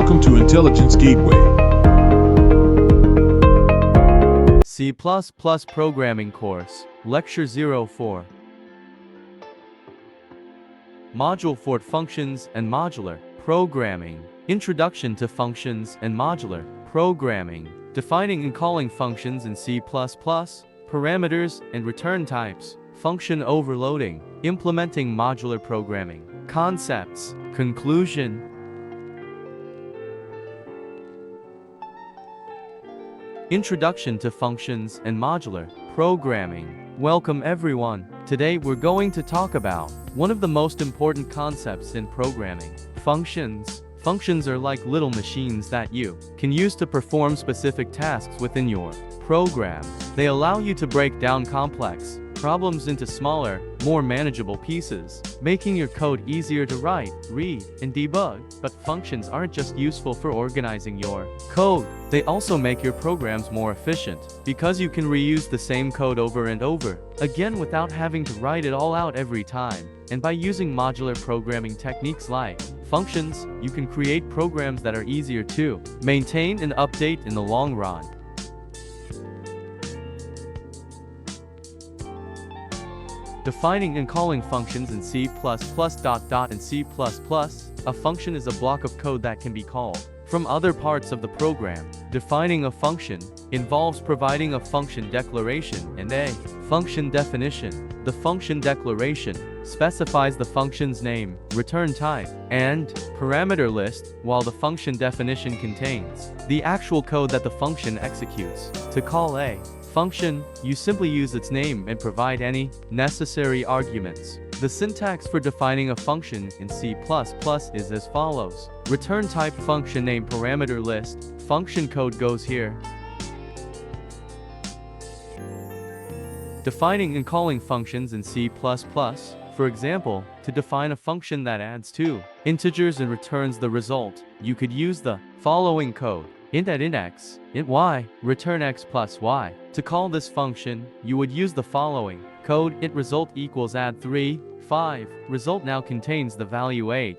Welcome to Intelligence Gateway. C++ Programming Course, Lecture 04. Module 4 Functions and Modular Programming. Introduction to Functions and Modular Programming. Defining and calling functions in C++, parameters and return types, function overloading, implementing modular programming, concepts, conclusion. Introduction to Functions and Modular Programming. Welcome everyone. Today we're going to talk about one of the most important concepts in programming, functions. Functions are like little machines that you can use to perform specific tasks within your program. They allow you to break down complex problems into smaller, more manageable pieces, making your code easier to write, read, and debug. But functions aren't just useful for organizing your code. They also make your programs more efficient, because you can reuse the same code over and over again without having to write it all out every time. And by using modular programming techniques like functions, you can create programs that are easier to maintain and update in the long run. Defining and calling functions in C++. In C++, a function is a block of code that can be called from other parts of the program. Defining a function involves providing a function declaration and a function definition. The function declaration specifies the function's name, return type, and parameter list, while the function definition contains the actual code that the function executes. To call a function, you simply use its name and provide any necessary arguments. The syntax for defining a function in C++ is as follows. Return type function name parameter list. Function code goes here. Defining and calling functions in C++. For example, to define a function that adds two integers and returns the result, you could use the following code. Int at int x, int y, return x plus y. To call this function, you would use the following code. Int result equals add 3, 5. Result now contains the value 8.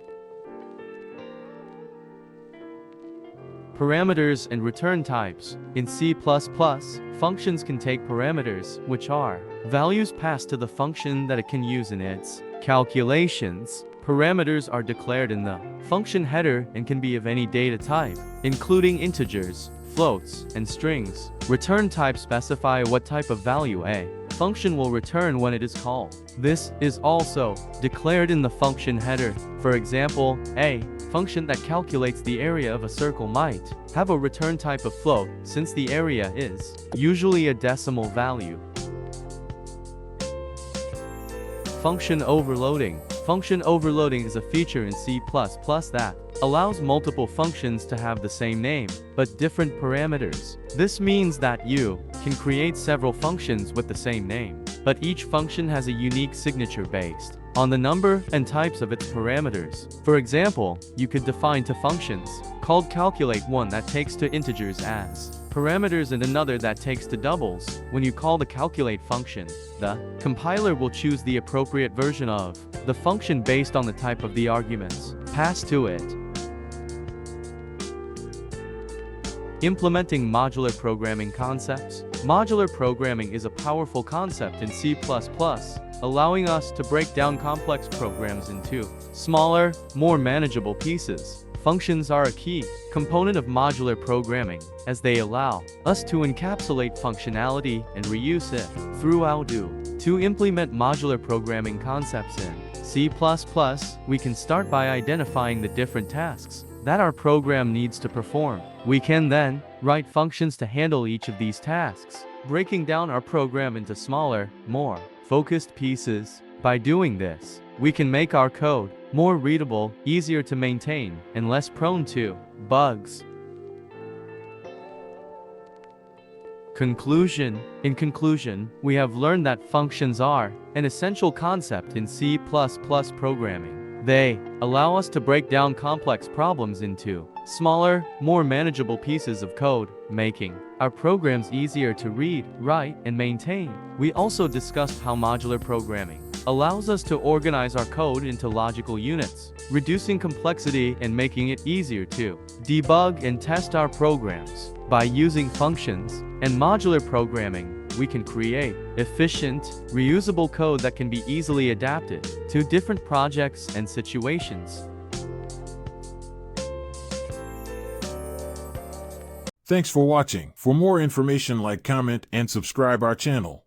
Parameters and return types. In C++, functions can take parameters, which are values passed to the function that it can use in its calculations. Parameters are declared in the function header and can be of any data type, including integers, floats, and strings. Return types specify what type of value a function will return when it is called. This is also declared in the function header. For example, a function that calculates the area of a circle might have a return type of float, since the area is usually a decimal value. Function overloading. Function overloading is a feature in C++ that allows multiple functions to have the same name, but different parameters. This means that you can create several functions with the same name, but each function has a unique signature based on the number and types of its parameters. For example, you could define two functions called calculate, one that takes two integers as parameters and another that takes two doubles. When you call the calculate function, the compiler will choose the appropriate version of the function based on the type of the arguments passed to it. Implementing modular programming concepts. Modular programming is a powerful concept in C++, allowing us to break down complex programs into smaller, more manageable pieces. Functions are a key component of modular programming, as they allow us to encapsulate functionality and reuse it throughout. To implement modular programming concepts in C++, we can start by identifying the different tasks that our program needs to perform. We can then write functions to handle each of these tasks, breaking down our program into smaller, more focused pieces. By doing this, we can make our code more readable, easier to maintain, and less prone to bugs. Conclusion. In conclusion, we have learned that functions are an essential concept in C++ programming. They allow us to break down complex problems into smaller, more manageable pieces of code, making our programs easier to read, write, and maintain. We also discussed how modular programming allows us to organize our code into logical units, reducing complexity and making it easier to debug and test our programs. By using functions and modular programming, we can create efficient, reusable code that can be easily adapted to different projects and situations. Thanks for watching. For more information, like, comment, and subscribe our channel.